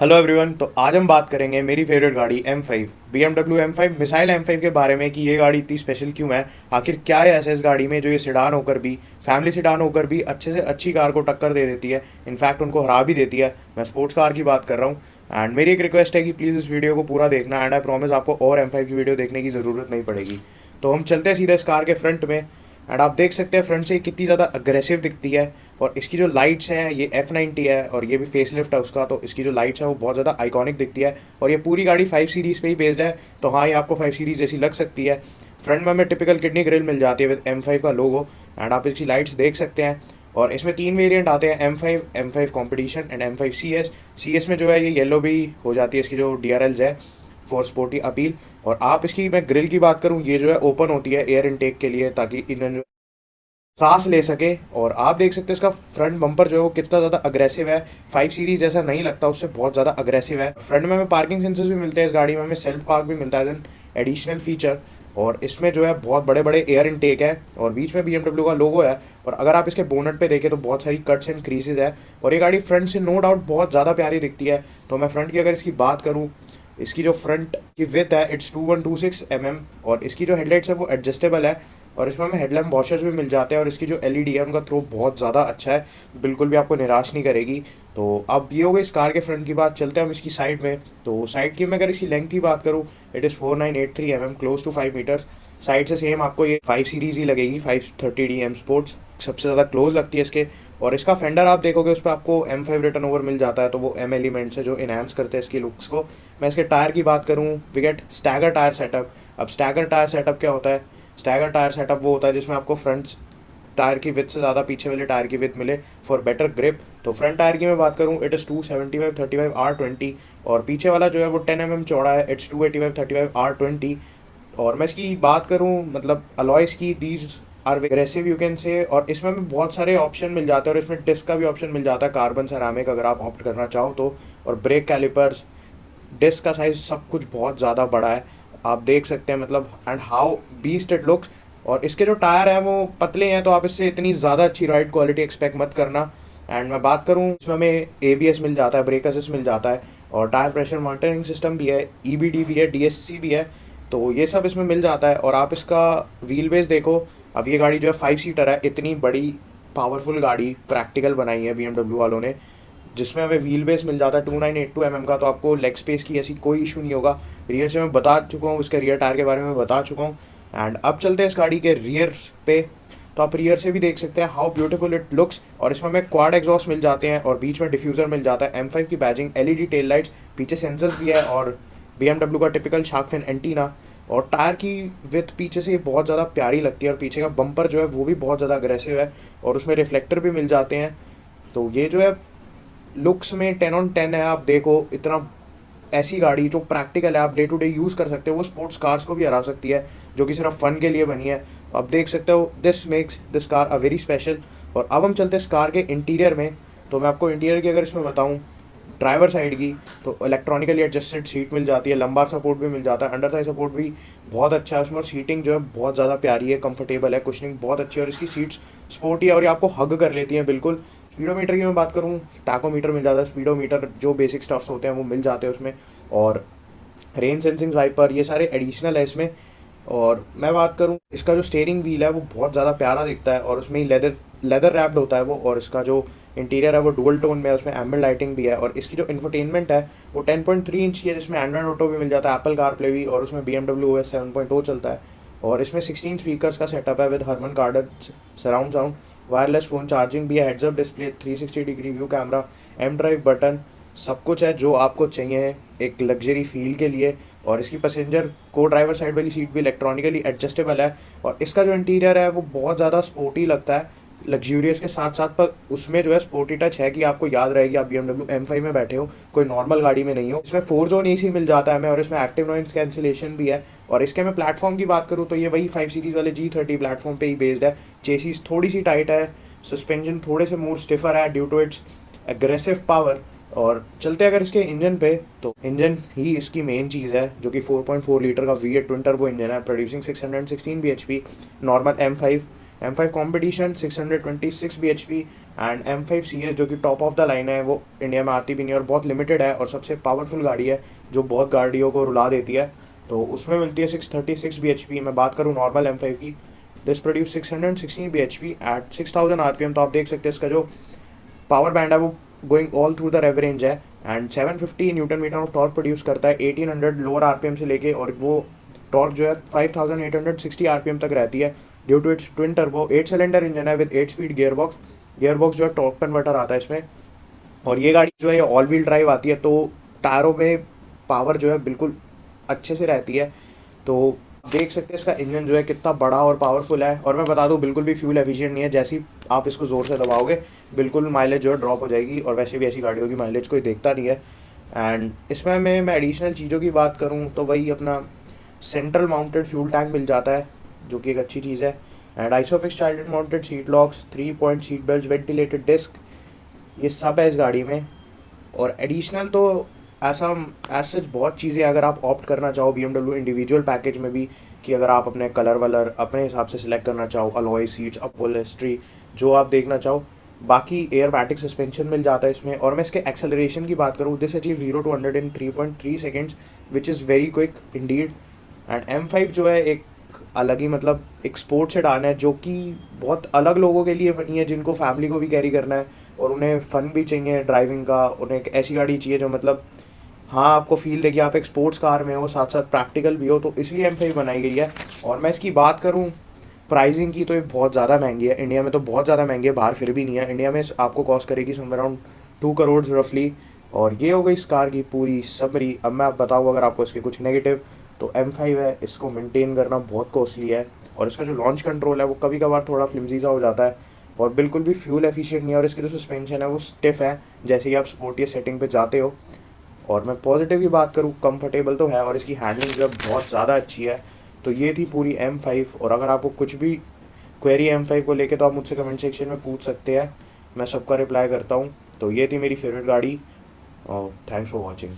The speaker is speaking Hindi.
Hello everyone. तो आज हम बात करेंगे मेरी फेवरेट गाड़ी M5 BMW M5 missile M5 के बारे में कि ये गाड़ी इतनी स्पेशल क्यों है। आखिर क्या है ऐसा इस गाड़ी में जो ये सिडान होकर भी, फैमिली सिडान होकर भी अच्छे से अच्छी कार को टक्कर दे देती है, इनफैक्ट उनको हरा भी देती है। मैं स्पोर्ट्स कार की बात कर रहा हूँ। एंड मेरी एक रिक्वेस्ट है कि प्लीज़ इस वीडियो को पूरा देखना, एंड आई प्रॉमिस आपको और M5 की वीडियो देखने की ज़रूरत नहीं पड़ेगी। तो हम चलते हैं सीधे इस कार के फ्रंट में। एंड आप देख सकते हैं फ्रंट से कितनी ज़्यादा अग्रेसिव दिखती है। और इसकी जो लाइट्स हैं, ये F90 है और ये भी फेसलिफ्ट है उसका, तो इसकी जो लाइट्स है वो बहुत ज़्यादा आइकॉनिक दिखती है। और ये पूरी गाड़ी 5 सीरीज़ पे ही बेस्ड है, तो हाँ ये आपको 5 सीरीज़ जैसी लग सकती है। फ्रंट में हमें टिपिकल किडनी ग्रिल मिल जाती है विद M5 का लोगो। एंड आप इसकी लाइट्स देख सकते हैं। और इसमें 3 वेरिएंट आते हैं, M5, M5 competition and M5 CS। CS में जो है ये येलो भी हो जाती है इसकी जो DRLs है, फॉर स्पोर्टी अपील। और आप इसकी, मैं ग्रिल की बात करूँ, ये जो है ओपन होती है एयर इनटेक के लिए, ताकि इंजन सांस ले सके। और आप देख सकते हैं इसका फ्रंट बम्पर जो है वो कितना ज़्यादा अग्रेसिव है। 5 सीरीज जैसा नहीं लगता, उससे बहुत ज़्यादा अग्रेसिव है। फ्रंट में हमें पार्किंग सेंसर्स भी मिलते हैं इस गाड़ी में, हमें सेल्फ पार्क भी मिलता है एज एन एडिशनल फीचर। और इसमें जो है बहुत बड़े बड़े एयर इनटेक है और बीच में BMW का लोगो है। और अगर आप इसके बोनट पे देखें तो बहुत सारी कट्स एंड क्रीसेज है। और ये गाड़ी फ्रंट से नो डाउट बहुत ज़्यादा प्यारी दिखती है। तो मैं फ्रंट की अगर इसकी बात करूँ, इसकी जो फ्रंट की विथ है इट्स 2126 mm। और इसकी जो हेडलाइट्स है वो एडजस्टेबल है। और इसमें हमें हेडलैम्प वॉशर्स भी मिल जाते हैं। और इसकी जो LED है उनका थ्रो बहुत ज़्यादा अच्छा है, बिल्कुल भी आपको निराश नहीं करेगी। तो अब ये हो गई इस कार के फ्रंट की बात। चलते हैं हम इसकी साइड में। तो साइड की मैं अगर इसकी लेंथ की बात करूँ, it is 4983 mm, close to 5 metres. Side से सेम आपको ये 5 सीरीज़ ही लगेगी, 530D M स्पोर्ट्स सबसे ज़्यादा क्लोज लगती है इसके। और इसका फेंडर आप देखोगे उस पर आपको M5 रिटर्न ओवर मिल जाता है, तो वो M एलिमेंट्स है जो इनहेंस करते हैं इसकी लुक्स को। मैं इसके टायर की बात करूँ, we get stagger tyre setup. अब स्टैगर टायर सेटअप क्या होता है? स्टैगर टायर सेटअप वो होता है जिसमें आपको फ्रंट टायर की विथ से ज़्यादा पीछे वाले टायर की विथ मिले फॉर बेटर ग्रिप। तो फ्रंट टायर की मैं बात करूँ, इट इज़ 275/35 R20। और पीछे वाला जो है वो 10 mm चौड़ा है, इट्स 285/35 R20। और मैं इसकी बात करूँ, मतलब अलॉयस की, these are aggressive you can say. और इसमें हमें बहुत सारे ऑप्शन मिल जाते हैं। और इसमें डिस्क का भी ऑप्शन मिल जाता है, कार्बन सेरामिक अगर आप ऑप्ट करना चाहो तो। और ब्रेक कैलिपर्स, डिस्क का साइज, सब कुछ बहुत ज़्यादा बड़ा है, आप देख सकते हैं। मतलब and how beast it looks. और इसके जो टायर हैं वो पतले हैं, तो आप इससे इतनी ज़्यादा अच्छी राइड क्वालिटी एक्सपेक्ट मत करना। एंड मैं बात करूँ, इसमें हमें ABS मिल जाता है, ब्रेक असिस्ट मिल जाता है, और टायर प्रेशर मॉनिटरिंग सिस्टम भी है, EBD भी है, DSC भी है। तो ये सब इसमें मिल जाता है। और आप इसका व्हील बेस देखो। अब ये गाड़ी जो है 5 सीटर है, इतनी बड़ी पावरफुल गाड़ी प्रैक्टिकल बनाई है BMW वालों ने, जिसमें हमें व्हील बेस मिल जाता है 2982 mm का। तो आपको लेग स्पेस की ऐसी कोई इशू नहीं होगा। रियर से मैं बता चुका हूँ, इसके रियर टायर के बारे में बता चुका हूँ। एंड अब चलते हैं इस गाड़ी के रियर पे। तो आप रियर से भी देख सकते हैं हाउ ब्यूटीफुल इट लुक्स। और इसमें हमें क्वाड एग्जॉस्ट मिल जाते हैं और बीच में डिफ्यूज़र मिल जाता है, M5 की बैजिंग, LED टेल लाइट्स, पीछे सेंसर्स भी है, और BMW का टिपिकल शार्क फिन एंटीना। और टायर की विथ पीछे से बहुत ज़्यादा प्यारी लगती है। और पीछे का बम्पर जो है वो भी बहुत ज़्यादा अग्रेसिव है, और उसमें रिफ्लेक्टर भी मिल जाते हैं। तो ये जो है लुक्स में 10/10 है। आप देखो, इतना ऐसी गाड़ी जो प्रैक्टिकल है, आप डे टू डे यूज़ कर सकते हो, वो स्पोर्ट्स कार्स को भी हरा सकती है जो कि सिर्फ फन के लिए बनी है। आप देख सकते हो, this makes this car a very special. और अब हम चलते हैं इस कार के इंटीरियर में। तो मैं आपको इंटीरियर की अगर इसमें बताऊँ, ड्राइवर साइड की, तो इलेक्ट्रॉनिकली एडजस्टेड सीट मिल जाती है, लंबार सपोर्ट भी मिल जाता है, अंडर थाई सपोर्ट भी बहुत अच्छा है उसमें। और सीटिंग जो है बहुत ज़्यादा प्यारी है, कंफर्टेबल है, कुशनिंग बहुत अच्छी है, और इसकी सीट्स स्पोर्टी है और ये आपको हग कर लेती हैं बिल्कुल। स्पीडोमीटर की मैं बात करूँ, टैकोमीटर मिल जाता है, स्पीडोमीटर जो बेसिक स्टफ्स होते हैं वो मिल जाते हैं उसमें। और रेन सेंसिंग वाइपर, ये सारे एडिशनल है इसमें। और मैं बात करूँ, इसका जो स्टीयरिंग व्हील है वो बहुत ज़्यादा प्यारा दिखता है, और उसमें ही लेदर लेदर रैप्ड होता है वो। और इसका जो इंटीरियर है वो डुअल टोन में है, उसमें एम्बेड लाइटिंग भी है। और इसकी जो इंफोटेनमेंट है वो 10.3 इंच की है, जिसमें एंड्रॉइड ऑटो भी मिल जाता है, एप्पल कार प्ले भी, और उसमें BMW OS 7.0 चलता है। और इसमें 16 स्पीकर्स का सेटअप है विद हरमन कार्डन surround sound, wireless phone charging भी है, heads up display, 360 degree view camera, M drive button, सब कुछ है जो आपको चाहिए एक लग्जरी फील के लिए। और इसकी पैसेंजर को ड्राइवर साइड वाली सीट भी इलेक्ट्रॉनिकली एडजस्टेबल है। और इसका जो इंटीरियर है वो बहुत ज़्यादा स्पोर्टी लगता है, लग्जूरियस के साथ साथ, पर उसमें जो है स्पोर्टी टच है कि आपको याद रहेगी आप BMW M5 में बैठे हो, कोई नॉर्मल गाड़ी में नहीं हो। इसमें 4 जोन AC मिल जाता है हमें, और इसमें एक्टिव नॉइस कैंसिलेशन भी है। और इसके मैं प्लेटफॉर्म की बात करूँ तो ये वही 5 सीरीज़ वाले G30 प्लेटफॉर्म पे ही बेस्ड है। चेसिस थोड़ी सी टाइट है, सस्पेंशन थोड़े से मोर स्टिफर है due to its aggressive power. और चलते अगर इसके इंजन पे, तो इंजन ही इसकी मेन चीज़ है, जो कि 4.4 लीटर का V8 ट्विन टर्बो इंजन है, producing 616 bhp, normal M5 competition 626 bhp and M5 CS जो कि टॉप ऑफ द लाइन है, वो इंडिया में आती भी नहीं और बहुत लिमिटेड है और सबसे पावरफुल गाड़ी है जो बहुत गाड़ियों को रुला देती है। तो उसमें मिलती है 636 bhp। मैं बात करूँ नॉर्मल M5 की, this produce 616 bhp at 6000 RPM। तो आप देख सकते हैं इसका जो पावर बैंड है वो going all through the rev range है and 750 newton metre of torque produce करता है 1800 लोअर आरपीएम से लेके, और वो टॉर्क जो है 5860 आरपीएम तक रहती है due to its twin turbo 8 cylinder engine है विद 8 स्पीड गियरबॉक्स जो है टॉर्क कन्वर्टर आता है इसमें। और ये गाड़ी जो है ये ऑल व्हील ड्राइव आती है, तो टायरों में पावर जो है बिल्कुल अच्छे से रहती है। तो देख सकते हैं इसका इंजन जो है कितना बड़ा और पावरफुल है, और मैं बता दूं बिल्कुल भी फ्यूल एफिशिएंट नहीं है। जैसे ही आप इसको ज़ोर से दबाओगे बिल्कुल माइलेज जो है ड्रॉप हो जाएगी, और वैसे भी ऐसी गाड़ियों की माइलेज कोई देखता नहीं है। एंड इसमें मैं एडिशनल चीज़ों की बात करूँ तो वही अपना सेंट्रल माउंटेड फ्यूल टैंक मिल जाता है जो कि एक अच्छी चीज़ है। And isofix child mounted seat locks, 3 point seat belt, ventilated disc, ये सब है इस गाड़ी में। और एडिशनल तो ऐसा एज सच बहुत चीज़ें अगर आप ऑप्ट करना चाहो BMW इंडिविजुअल पैकेज में भी, कि अगर आप अपने कलर वलर अपने हिसाब से सिलेक्ट करना चाहो, अलॉय सीट्स, अपहोल्स्ट्री, जो आप देखना चाहो। बाकी एयरबैटिक सस्पेंशन मिल जाता है इसमें। और मैं इसके एक्सेलरेशन की बात करूँ, this achieve 0 to 100 in 3.3 seconds which is very quick Indeed. And M5 जो है एक अलग ही मतलब एक स्पोर्ट सेडान है जो कि बहुत अलग लोगों के लिए बनी है, जिनको फैमिली को भी कैरी करना है और उन्हें फ़न भी चाहिए ड्राइविंग का। उन्हें एक ऐसी गाड़ी चाहिए जो मतलब हाँ आपको फील दे कि आप एक स्पोर्ट्स कार में हो, साथ साथ प्रैक्टिकल भी हो, तो इसलिए M5 बनाई गई है। और मैं इसकी बात करूँ प्राइसिंग की तो ये बहुत ज़्यादा महंगी है। इंडिया में तो बहुत ज़्यादा महंगी है, बाहर फिर भी नहीं है। इंडिया में आपको कॉस्ट करेगी समवेयर अराउंड 2 करोड़ रफली। और ये हो गई इस कार की पूरी समरी। अब मैं आप बताऊँ अगर आपको इसके कुछ नेगेटिव, तो M5 है, इसको मेंटेन करना बहुत कॉस्टली है, और इसका जो लॉन्च कंट्रोल है वो कभी कभार थोड़ा फ्लिमजी सा हो जाता है, और बिल्कुल भी फ्यूल एफिशिएंट नहीं है। और इसकी जो सस्पेंशन है वो स्टिफ है जैसे कि आप स्पोर्टी सेटिंग पे जाते हो। और मैं पॉजिटिव की बात करूँ, कंफर्टेबल तो है, और इसकी हैंडलिंग जो है बहुत ज़्यादा अच्छी है। तो ये थी पूरी M5। और अगर आपको कुछ भी क्वेरी M5 को लेके तो आप मुझसे कमेंट सेक्शन में पूछ सकते हैं, मैं सबका रिप्लाई करता हूँ। तो ये थी मेरी फेवरेट गाड़ी, और थैंक्स फॉर वॉचिंग।